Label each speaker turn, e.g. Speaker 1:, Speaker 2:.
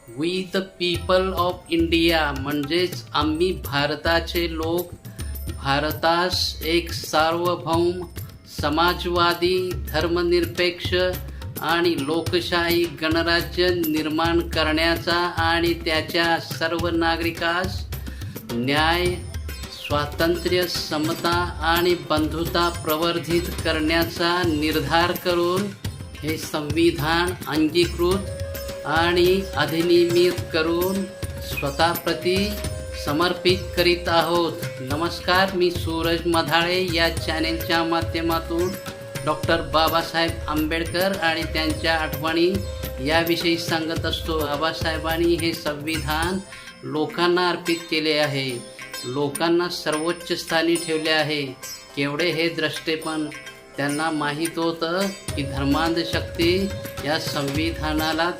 Speaker 1: We the people of India म्हणजेच आम्ही भारताचे लोक भारतास एक सार्वभौम समाजवादी धर्मनिरपेक्ष आणि लोकशाही गणराज्य निर्माण करण्याचा आणि त्याच्या सर्व नागरिकास न्याय स्वातंत्र्य समता आणि बंधुता प्रवर्धित करण्याचा निर्धार करून हे संविधान अंगीकृत आणि अधिनियमित करून स्वतःप्रती समर्पित करीत आहोत. नमस्कार, मी सूरज मधाळे या चॅनेलच्या माध्यमातून डॉक्टर बाबासाहेब आंबेडकर आणि त्यांच्या आठवणी याविषयी सांगत असतो. बाबासाहेबांनी हे संविधान लोकांना अर्पित केले आहे, लोकांना सर्वोच्च स्थानी ठेवले आहे. केवढे हे द्रष्टेपण त्यांना माहीत होतं की धर्मांध शक्ती या संविधानाला